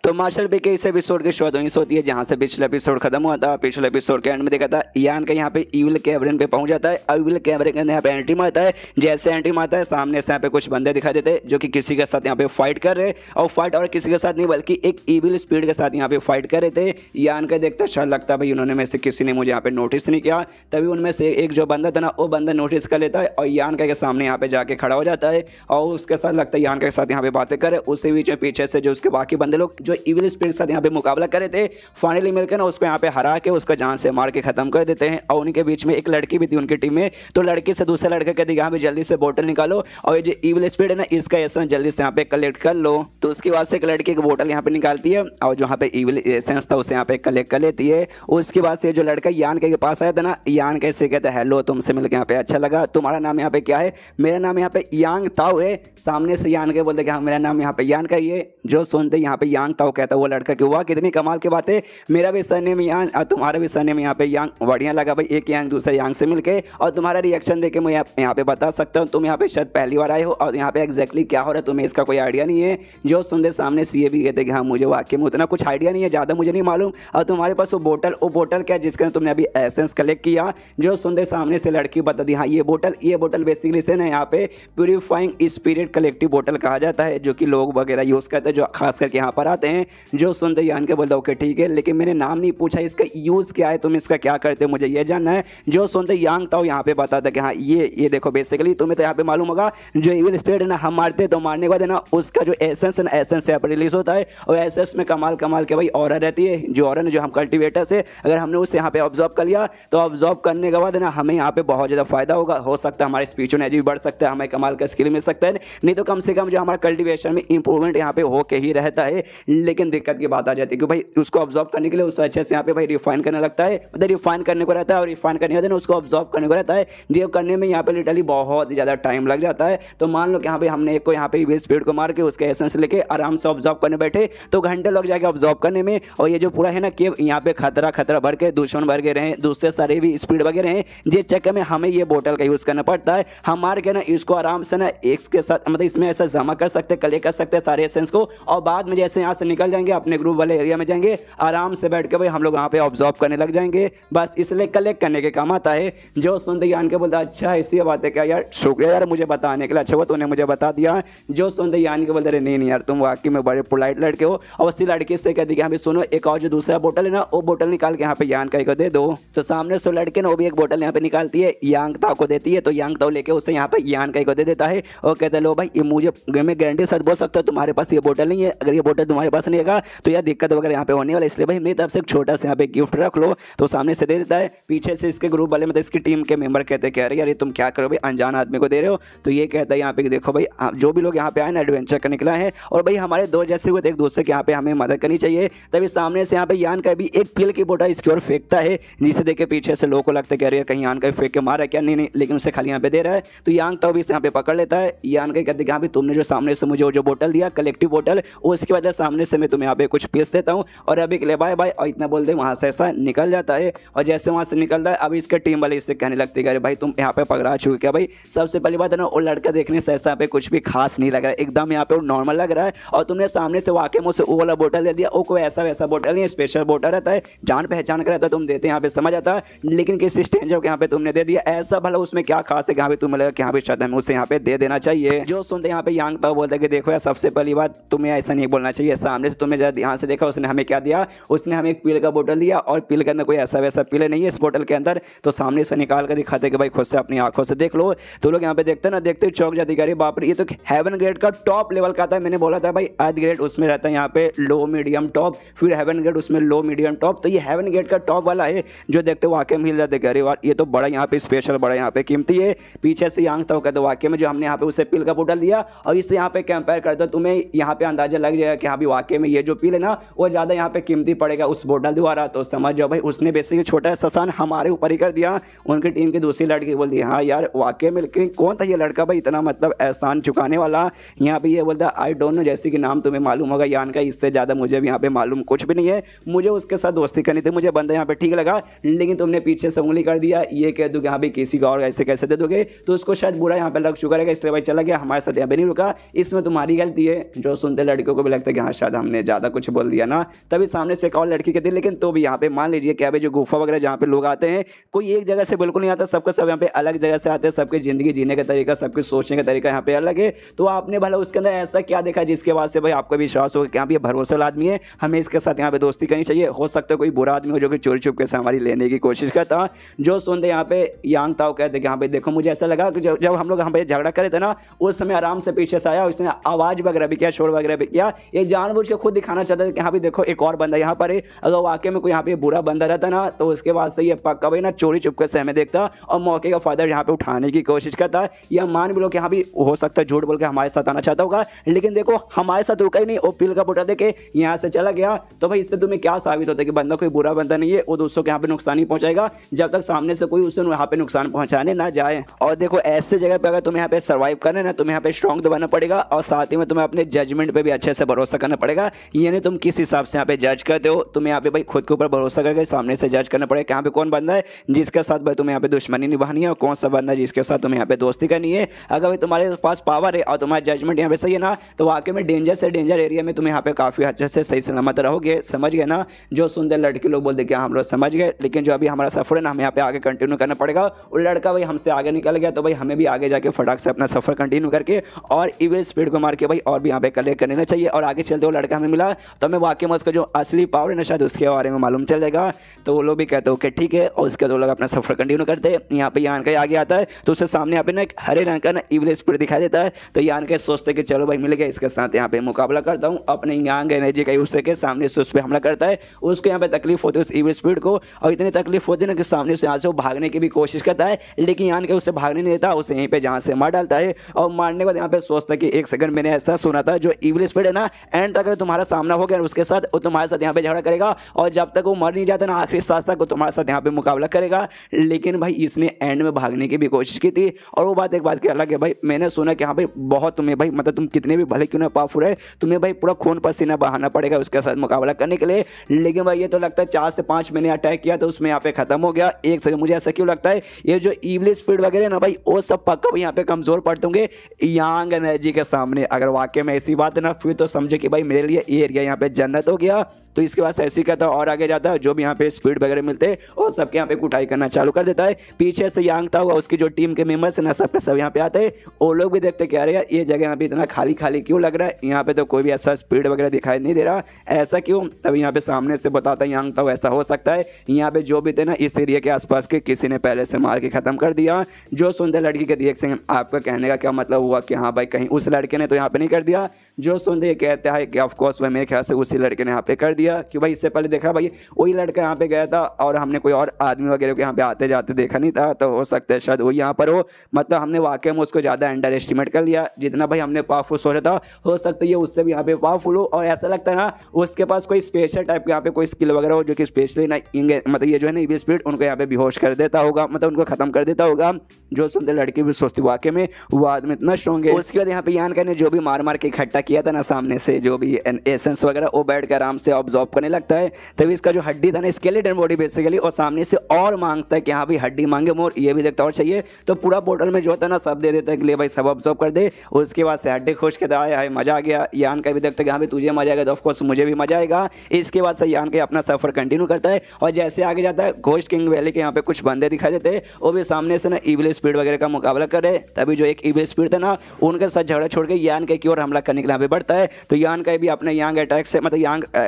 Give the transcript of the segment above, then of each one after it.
तो मार्शल बे के इस एपिसोड की शुरुआत वहीं से होती है जहां से पिछला एपिसोड खत्म हुआ था। पिछले एपिसोड के एंड में देखा था यान का यहाँ पे इविल कैवरन पे पहुंच जाता है और इविल कैवरन के अंदर यहाँ पे एंट्री मारता है। जैसे एंट्री मारता है सामने से यहाँ पे कुछ बंदे दिखाई देते हैं जो कि किसी के साथ यहाँ पे फाइट कर रहे और फाइट और किसी के साथ नहीं बल्कि एक इविल स्पीड के साथ यहाँ पे फाइट कर रहे थे। यान का देखते अच्छा लगता भाई उन्होंने में से किसी ने मुझे यहाँ पे नोटिस नहीं किया। तभी उनमें से एक जो बंदा था ना वो बंदा नोटिस कर लेता है और यान का के सामने यहाँ पे जाके खड़ा हो जाता है और उसके साथ लगता है यान के साथ यहाँ पे बातें करे। उसी बीच में पीछे से जो उसके बाकी बंदे लोग जो इविल स्पीड के साथ यहाँ पे मुकाबला कर रहे थे फाइनली मिलकर ना उसको यहाँ पे हरा के उसको जान से मार के खत्म कर देते हैं। और उनके बीच में एक लड़की भी थी उनकी टीम में, तो लड़की से दूसरे लड़के कहते यहाँ पे जल्दी से बोतल निकालो और ये जो इविल स्पीड है ना इसका एसेंस जल्दी से यहाँ पे कलेक्ट कर लो। तो उसके बाद से एक लड़की एक बोतल यहाँ पे निकालती है और जो यहाँ पे इविल एसेंस था उसे यहाँ पे कलेक्ट कर लेती है। उसके बाद से जो लड़का यान के पास आया था ना, यान कैसे कहता है हेलो तुमसे मिलकर यहाँ पे अच्छा लगा, तुम्हारा नाम यहाँ पे क्या है? मेरा नाम यहाँ पे यांग ताओ है। सामने से यान के बोलते कि हाँ मेरा नाम यहाँ पे यान का ही है। जो सुनते यहाँ पे यांग ताओ कहता है वो लड़का कि वाह कितनी कमाल की बात है, मेरा भी सरनेम यांग और तुम्हारा भी सरनेम यहाँ पे यांग, बढ़िया लगा भाई एक यांग दूसरे यांग से मिलके। और तुम्हारा रिएक्शन देके मैं यहाँ पे बता सकता हूँ तुम यहाँ पे शायद पहली बार आए हो और यहाँ पे एग्जैक्टली क्या हो रहा है तुम्हें इसका कोई आइडिया नहीं है। जो सुनते सामने सीए भी कहते कि हाँ मुझे वाकई में उतना कुछ आइडिया नहीं है, ज़्यादा मुझे नहीं मालूम। और तुम्हारे पास वो बोतल क्या जिसके तुमने अभी एसेंस कलेक्ट किया? जो सुनते सामने से लड़की बता दी हाँ ये बोतल बेसिकली से ना यहाँ पे प्यूरिफाइंग स्पिरिट कलेक्टिव बोतल कहा जाता है जो कि लोग वगैरह यूज़ करते हैं जो खास करके यहाँ पर आते हैं। जो सुनते यान के बोलते ओके ठीक है लेकिन मैंने नाम नहीं पूछा, इसका यूज़ क्या है, तुम इसका क्या करते हो मुझे ये जानना है। जो सुनते यांग ताओ यहाँ पे बताता कि हाँ ये देखो बेसिकली तुम्हें तो यहाँ पे मालूम होगा जो इविल स्पिरिट है ना हम मारते हैं तो मारने के बाद है ना उसका जो एसेंस है ना एसेंस यहाँ पर रिलीज होता है और एसेंस में कमाल के भाई ऑरा रहती है। जो ऑरा जो हम कल्टिवेटर से अगर हमने उसे यहाँ पे ऑब्जॉर्व कर लिया तो ऑब्जॉर्व करने के बाद है ना हमें यहाँ पे बहुत ज़्यादा फायदा होगा, हो सकता है हमारे स्पीच एनर्जी भी बढ़ सकता है, हमें कमाल का स्किल मिल सकता है, नहीं तो कम से कम जो हमारा कल्टिवेशन में इंप्रूवमेंट यहाँ पे हो के ही रहता है। लेकिन दिक्कत की बात आ जाती है कि भाई उसको ऑब्जॉर्व करने के लिए उससे अच्छे से यहाँ पे भाई रिफाइन करने लगता है, मतलब रिफाइन करने को रहता है और रिफाइन करने के बाद उसको ऑब्जॉर्व करने को रहता है। जो करने में यहाँ पे लिटरली बहुत ज़्यादा टाइम लग जाता है। तो मान लो कि यहाँ पे हमने एक को यहाँ पे इविल स्पिरिट को मार के उसके एसेंस लेके आराम से ऑब्जॉर्व करने बैठे तो घंटे लग जाएगा ऑब्जॉर्व करने में। और ये जो पूरा है ना कि यहाँ पे खतरा भर के दुश्मन भर के रहे, दूसरे सारे भी स्पीड वगैरह हैं, जिस चक्कर में हमें ये बोतल का यूज़ करना पड़ता है। हम मार के ना इसको आराम से ना एक के साथ मतलब इसमें ऐसा जमा कर सकते कलेक्ट कर सकते सारे एसेंस को और बाद में जैसे यहाँ से निकल जाएंगे अपने ग्रुप वाले एरिया में जाएंगे आराम से बैठ के भाई हम लोग वहाँ पे ऑब्जॉर्व करने लग जाएंगे। बस इसलिए कलेक्ट करने के काम आता है। जो सुनते यान के बोलता अच्छा ऐसी बात है क्या यार, शुक्रिया यार मुझे बताने के लिए, अच्छा हुआ तूने मुझे बता दिया। जो सुनते यान के बोलते रहे नहीं यार तुम वाकई में बड़े पोलाइट लड़के हो। और उसी लड़की से कहती कि हाँ सुनो एक और जो दूसरा बोतल है ना वो बोतल निकाल के यहाँ पे यान का को दे दो। तो सामने से लड़के ना वो भी एक बोतल यहाँ पे निकालती है यांग ताओ को देती है तो यांग ताओ लेके उसे यहाँ पे यान का को दे देता है और कहते लो भाई ये मुझे मैं गारंटी सच बोल सकता हूँ तुम्हारे पास ये बोतल नहीं है, अगर ये बोतल तुम्हारे पास नहीं है तो यार दिक्कत वगैरह यहाँ पे होने वाला, इसलिए भाई मेरी तरफ से एक छोटा सा यहाँ पे गिफ्ट रख लो। तो सामने से दे देता है। पीछे से इसके ग्रुप वाले मतलब इसकी टीम के मेंबर कहते कह रहे यार ये तुम क्या करो भाई अनजान आदमी को दे रहे हो। तो ये कहता है यहाँ पे देखो भाई जो भी लोग यहाँ पे आए ना एडवेंचर का निकला है और भाई हमारे दो जैसे हुए एक दूसरे के यहाँ पे हमें मदद करनी चाहिए। तभी सामने से यहाँ पे यान का भी एक पील की बोतल इसकी ओर फेंकता है जिसे देख के पीछे से लोगों को लगता है कह रहे हैं कहीं यान का फेंक के मारा क्या, नहीं लेकिन उसे खाली यहाँ पे दे रहा है। तो यान तो भी इसे यहाँ पे पकड़ लेता है। यान का कहते हैं तुमने जो सामने से मुझे जो बोतल दिया कलेक्टिव बोतल उसकी वजह सामने से मैं तुम्हें यहाँ पे कुछ पीस देता हूँ और अभी के लिए बाय बाय। और इतना बोल दे वहाँ से ऐसा निकल जाता है और जैसे वहाँ से निकलता है अभी इसके टीम वाले इससे कहने लगते हैं भाई तुम यहाँ पे पकड़ा चुके क्या भाई। सबसे पहली बात है ना वो लड़का देखने से ऐसा पे कुछ भी खास नहीं लग रहा है, एकदम यहाँ पे नॉर्मल लग रहा है और तुमने सामने से वाकई मुझसे वो वाला बोतल दे दिया, वो कोई ऐसा वैसा बोतल नहीं स्पेशल बोतल रहता है जान पहचान का रहता है, तुम देते यहाँ पे समझ आता है। लेकिन किसी स्ट्रेंजर को यहाँ पे तुमने दे दिया, ऐसा भला उसमें क्या खास है यहाँ पे तुम्हें लगा कि यहाँ पे शायद हमें उसे यहाँ पे दे देना चाहिए। जो सुनते यहाँ पे यांग ताओ बोलते कि देखो यार सबसे पहली बात तुम्हें ऐसा नहीं बोलना चाहिए, सामने से तुम्हें जरा ध्यान से देखा उसने हमें क्या दिया, उसने हमें एक पील का बोतल दिया और पील के अंदर कोई ऐसा वैसा पीले नहीं है इस बोतल के अंदर। तो सामने से निकाल कर दिखाते कि भाई खुद से अपनी आंखों से देख लो। तो लोग यहाँ पे देखते ना देखते चौक जाती अरे बाप रे ये तो हेवन ग्रेड का टॉप लेवल का था। मैंने बोला था भाई अर्थ ग्रेड उसमें रहता है यहाँ पे लो मीडियम टॉप, फिर हेवन ग्रेड उसमें लो मीडियम टॉप, तो ये हेवन ग्रेड का टॉप वाला है जो देखते वाकई में हिल जाते अरे ये तो बड़ा यहाँ पे स्पेशल बड़ा यहाँ पे कीमती है। पीछे से यांग ताओ कहते वाकई में जो हमने यहाँ पे उसे पील का बोतल दिया और इससे यहाँ पे कंपेयर कर दो तुम्हें यहाँ पे अंदाजा लग जाएगा कि हाँ भी वाकई में ये जो पील है ना वो ज़्यादा यहाँ पे कीमती पड़ेगा उस बोतल द्वारा। तो समझ जाओ भाई उसने बेसिकली छोटा सा सान हमारे ऊपर ही कर दिया। उनकी टीम की दूसरी लड़की बोलती है हाँ यार वाकई में कौन था ये लड़का भाई इतना मतलब एहसान चुकाने वाला। यहाँ पे ये बोलता आई डोंट नो, जैसे कि नाम तुम्हें मालूम होगा यान का, इससे ज़्यादा मुझे भी यहाँ पे मालूम कुछ भी नहीं है, मुझे उसके साथ दोस्ती करनी थी, मुझे बंदा यहाँ पे ठीक लगा लेकिन तुमने पीछे से उंगली कर दिया, ये कह दो कि हाँ भाई किसी का और ऐसे कैसे दे दोगे, तो उसको शायद बुरा यहाँ पे लग चुका रहेगा इसलिए भाई चला गया, हमारे साथ यहाँ पे नहीं रुका, इसमें तुम्हारी गलती है। जो सुनते लड़कियों को भी लगता है कि हाँ शायद शायद हमने ज़्यादा कुछ बोल दिया ना। तभी सामने से एक और लड़की कहती है लेकिन तो भी यहाँ पे मान लीजिए कि अभी जो गुफा वगैरह जहाँ पे लोग आते हैं, कोई एक जगह से बिल्कुल नहीं आता, सबका सब यहाँ पे अलग जगह से आते हैं, सबकी ज़िंदगी जीने का तरीका, सबके सोचने का तरीका यहाँ पे अलग है। तो आपने भला उसके अंदर ऐसा क्या देखा जिसके बाद से भाई आपको विश्वास हो कि यहाँ पे भरोसेमंद आदमी है, हमें इसके साथ यहाँ पे दोस्ती करनी चाहिए। हो सकता है कोई बुरा आदमी हो जो कि चोरी छुपके से हमारी लेने की कोशिश करता। जो सुनते यहाँ पे यांग ताओ कहते कि यहाँ पे देखो मुझे ऐसा लगा कि जब हम लोग यहाँ पे झगड़ा करे थे ना, उस समय आराम से पीछे से आया, उसने आवाज़ वगैरह भी किया, शोर वगैरह भी किया, ये जानबूझ के खुद दिखाना चाहता था कि यहाँ पे देखो एक और बंदा यहाँ पर है। अगर वाकई में कोई यहाँ पे बुरा बंदा रहता ना तो उसके बाद से ये पक्का भाई ना चोरी चुपके से हमें देखता और मौके का फायदा यहाँ पे उठाने की कोशिश करता। या मान भी लो कि यहाँ भी हो सकता है झूठ बोल के हमारे साथ आना चाहता होगा, लेकिन देखो हमारे साथ रुका ही नहीं, वो पिल का बुटा दे के यहाँ से चला गया। तो भाई इससे तुम्हें क्या साबित होता है कि बंदा कोई बुरा बंदा नहीं है, वो दूसरों को यहाँ पे नुकसान ही पहुंचाएगा जब तक सामने से कोई उसे यहाँ पे नुकसान पहुंचाने ना जाए। और देखो ऐसे जगह पे अगर तुम्हें यहाँ पे सर्वाइव करना है ना, तुम्हें यहाँ पे स्ट्रॉन्ग तो बनना पड़ेगा और साथ ही में तुम्हें अपने जजमेंट पे भी अच्छे से भरोसा करना पड़ेगा। ये नहीं तुम किस हिसाब से यहाँ पे जज करते हो, तुम्हें यहाँ पे भाई खुद के ऊपर भरोसा करके सामने से जज करना पड़ेगा यहाँ पे कौन बंदा है जिसके साथ भाई तुम्हें यहाँ पे दुश्मनी निभानी है और कौन सा बंदा जिसके साथ तुम्हें यहाँ पे दोस्ती करनी है। अगर भाई तुम्हारे पास पावर है और तुम्हारा जजमेंट यहाँ पे सही है ना, तो वाकई में डेंजर से डेंजर एरिया में तुम्हें यहाँ पे काफी अच्छे से सही सलामत रहोगे। समझ गए ना। जो सुंदर लड़के लोग बोलते कि हम लोग समझ गए, लेकिन जो अभी हमारा सफर है ना हमें यहाँ पे आगे कंटिन्यू करना पड़ेगा। वो लड़का भाई हमसे आगे निकल गया तो भाई हमें भी आगे जाके फटाक से अपना सफर कंटिन्यू करके और इविल स्पीड को मार के भाई और भी यहाँ पे कलेक्ट करना चाहिए। और आगे चलते वो लड़का हमें मिला तो हमें वाकई में उसका जो असली पावर है ना शायद उसके बारे में मालूम चल जाएगा। तो वो लोग भी कहते हो कि ठीक है, और उसके दो लोग अपना सफर कंटिन्यू करते हैं। यहाँ पे यान का आगे आता है तो उसके सामने यहाँ पे ना एक हरे रंग का ना इविल स्पीड दिखाई देता है। तो यान के सोचते कि चलो भाई मिल गया, इसके साथ यहाँ पे मुकाबला करता हूँ, अपने यांग एनर्जी का यूज करके सामने से उस पर हमला करता है। उसको यहाँ पे तकलीफ होती है उस इविल स्पीड को, और इतनी तकलीफ होती है ना कि सामने से यहाँ से वो भागने की भी कोशिश करता है, लेकिन यान के उससे भागने नहीं देता, उसे यहीं पे जहाँ से मार डालता है। और मारने के बाद यहाँ पे सोचता है कि एक सेकंड मैंने ऐसा सुना था जो इविल स्पीड है ना एंड तक अगर तुम्हारा सामना हो गया उसके साथ, वो तुम्हारे साथ यहाँ पे झगड़ा करेगा और जब तक वो मर नहीं जाता ना आखिरी सांस तक वो तुम्हारे साथ यहाँ पे मुकाबला करेगा। लेकिन भाई इसने एंड में भागने की भी कोशिश की थी। और वो बात एक बात की अलग है भाई, मैंने सुना कि हाँ भाई बहुत तुम्हें भाई मतलब तुम कितने भी भले क्यों ना पावरफुल है, तुम्हें भाई पूरा खून पसीना बहाना पड़ेगा उसके साथ मुकाबला करने के लिए। लेकिन भाई ये तो लगता है 4 से 5 महीने अटैक किया तो उसमें यहाँ पे खत्म हो गया। एक सेकंड, मुझे ऐसा क्यों लगता है ये जो इविल स्पीड वगैरह ना भाई वो सब पक्का यहाँ पे कमजोर पड़ते होंगे यांग एनर्जी के सामने। अगर वाकई में ऐसी बात है ना फिर तो समझे कि भाई मेरे लिए ये एरिया यहाँ पे जन्नत हो गया। तो इसके बाद ऐसे ही कहता है और आगे जाता है, जो भी यहाँ पे स्पीड वगैरह मिलते हैं और सबके यहाँ पे कुटाई करना चालू कर देता है। पीछे से यांग था हुआ उसकी जो टीम के मेंबर्स है ना सब के सब यहाँ पे आते हैं। वो लोग भी देखते क्या रहे यार ये जगह यहाँ पे इतना खाली खाली क्यों लग रहा है, यहाँ पे तो कोई भी ऐसा स्पीड वगैरह दिखाई नहीं दे रहा, ऐसा क्यों। तब यहाँ पे सामने से बताता है यांग था ऐसा हो सकता है यहाँ पे जो भी थे ना इस एरिया के आसपास के किसी ने पहले से मार के खत्म कर दिया। जो सुंदर लड़की के रिएक्शन, आपका कहने का क्या मतलब हुआ कि हाँ भाई कहीं उस लड़के ने तो यहाँ पे नहीं कर दिया। जो सुंदर कहते हैं कि ऑफकोर्स भाई मेरे ख्याल से उसी लड़के ने यहाँ पे कर दिया, क्यों भाई इससे पहले देखा भाई वही लड़का यहाँ पे गया था और हमने कोई और आदमी वगैरह को यहाँ पे आते जाते देखा नहीं था। तो हो सकता है शायद वो यहाँ पर हो, मतलब हमने वाकई में उसको ज़्यादा अंडर एस्टिमेट कर लिया। जितना भाई हमने पावरफुल सोचा था हो सकता है ये उससे भी यहाँ पे पावरफुल हो, और ऐसा लगता है ना उसके पास कोई स्पेशल टाइप का यहाँ पे कोई स्किल वगैरह हो जो कि स्पेशली ना मतलब ये जो है ना इविल स्पीड उनको यहाँ पे बेहोश कर देता होगा, मतलब उनको खत्म कर देता होगा। जो सुंदर लड़की भी सोचती वाकई में वो आदमी इतना स्ट्रॉन्ग है। उसके बाद यहाँ पे यान ने जो भी मार मार के इकट्ठा किया था ना सामने से जो भी एसेंस वगैरह वो बैठ कर आराम से ऑब्जॉर्व करने लगता है। तभी इसका जो हड्डी था ना स्केलेटन बॉडी बेसिकली, और सामने से और मांगता है कि हाँ भाई हड्डी मांगे मोर, ये भी देखता और चाहिए। तो पूरा बोतल में जो होता है ना सब दे देता है कि ले भाई सब ऑब्जॉर्व कर दे। उसके बाद से हड्डी खोज के आया है मजा आ गया। यान का भी देखता है कि हाँ भाई तुझे मजा आएगा तो ऑफकोर्स मुझे भी मजा आएगा। इसके बाद से यान के अपना सफर कंटिन्यू करता है और जैसे आगे जाता है घोस्ट किंग वैली के यहाँ पे कुछ बंदे दिखाई देते हैं, वो भी सामने से ना इविल स्पीड वगैरह का मुकाबला कर रहे। तभी जो एक इविल स्पीड था ना उनके साथ झगड़ा छोड़ के यान के की ओर हमला करने के लिए यहाँ पे बढ़ता है। तो यान का भी अपने यांग अटैक से मतलब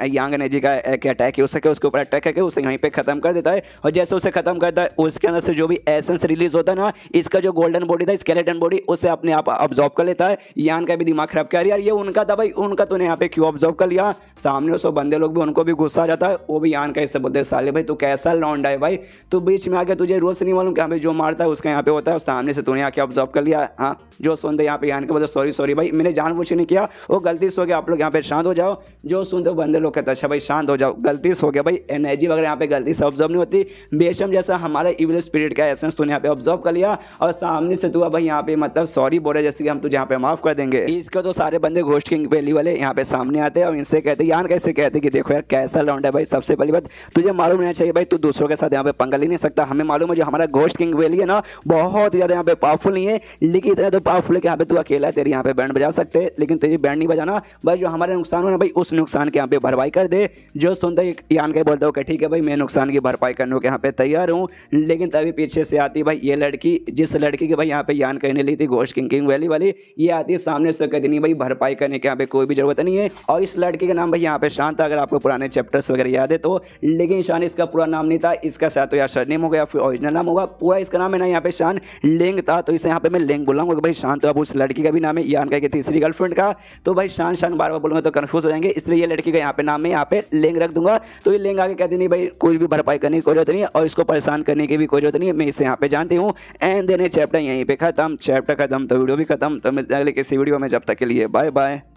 यांग एनर्जी का एक अटैक हो सके उसके ऊपर अटैक करके उसे यहीं पे खत्म कर देता है। और जैसे उसे खत्म करता है उसके अंदर से जो भी एसेंस रिलीज होता है ना इसका जो गोल्डन बॉडी था स्केलेटन बॉडी उसे अपने आप ऑब्जॉर्व कर लेता है। यान का भी दिमाग खराब कर यार ये उनका था भाई, उनका तूने यहाँ पे क्यों ऑब्जॉर्व कर लिया। सामने उस बंदे लोग भी उनको भी गुस्सा आ जाता है, वो भी यान का इससे बोलते हैं साले भाई तू कैसा लौंडा है भाई, तू बीच में आके तुझे रोज नहीं मालूम कि हमें जो मारता है उसका यहाँ पे होता है, सामने से तूने आके ऑब्जॉर्व कर लिया। हाँ जो सुनते यहाँ पे यान के बोलते सॉरी सॉरी भाई मैंने जानबूझ के नहीं किया, वो गलती से हो गया, आप लोग यहाँ पे शांत हो जाओ। जो सुनते बंदे लोग कहते अच्छा अच्छा भाई शांत हो जाओ, गलती से हो गया भाई, एनर्जी वगैरह यहाँ पे गलती से ऑब्जर्व नहीं होती, बेशम जैसा हमारा इविल स्पिरिट का एसेंस तूने यहाँ पे ऑब्जर्व कर लिया और सामने से तू अब भाई यहाँ पे मतलब सॉरी बोल रहा है, जैसे कि हम तुझे यहाँ पे माफ कर देंगे। इसका तो सारे बंदे घोस्ट किंग वैली वाले यहाँ पे सामने आते हैं और इनसे कहते हैं यार कैसे कहते कि देखो यार कैसा लौंडा है भाई, सबसे पहली बात तुझे मालूम रहना चाहिए भाई तू दूसरों के साथ यहाँ पे पंगा ले नहीं सकता। हमें मालूम है जो हमारा घोस्ट किंग वैली है ना बहुत ही ज्यादा यहाँ पे पावरफुल नहीं है, लेकिन इतना तो पावरफुल है कि यहाँ पे तू अकेला तेरे यहाँ पे बैंड बजा सकते हैं, लेकिन तुझे बैंड नहीं बजाना भाई, जो हमारे नुकसान हो ना भाई उस नुकसान के यहाँ पे भरपाई कर दे। जो सुनता है यान के बोलता हूँ कि ठीक है भाई मैं नुकसान की भरपाई करने के यहाँ पे तैयार हूँ, लेकिन तभी पीछे से आती भाई ये लड़की, जिस लड़की की भाई यहाँ पे यान कहने ली थी घोस्ट किंग वैली वाली, ये आती है सामने से कहती नहीं भाई भरपाई करने के यहाँ पे कोई भी जरूरत नहीं है। और इस लड़की का नाम भाई यहाँ पे शांत था, अगर आपको पुराने चैप्टर्स वगैरह याद है तो, लेकिन शान इसका पूरा नाम नहीं था, इसका शायद तो यार सरनेम होगा या फिर ओरिजिनल नाम होगा, पूरा इसका नाम है ना यहाँ पे शान लेंग था, तो इसे यहाँ पे मैं लेंग बोलूँगा भाई शान तो अब उस लड़की का भी नाम है यान की तीसरी गर्लफ्रेंड का, तो भाई शान शान बार बार बोलूँगा तो कन्फ्यूज हो जाएंगे, इसलिए ये लड़की का यहाँ पे नाम है यहाँ पे लेंग रख दूंगा। तो ये लेंग आगे कहती नहीं भाई कुछ भी भरपाई करने की कोई जरूरत नहीं है और इसको परेशान करने की भी कोई जरूरत नहीं है, मैं इसे यहाँ पे जानती हूँ। एंड देन चैप्टर यहीं पे खत्म, चैप्टर खत्म तो वीडियो भी खत्म, तो मिलते हैं अगले किसी वीडियो में, जब तक के लिए बाय बाय।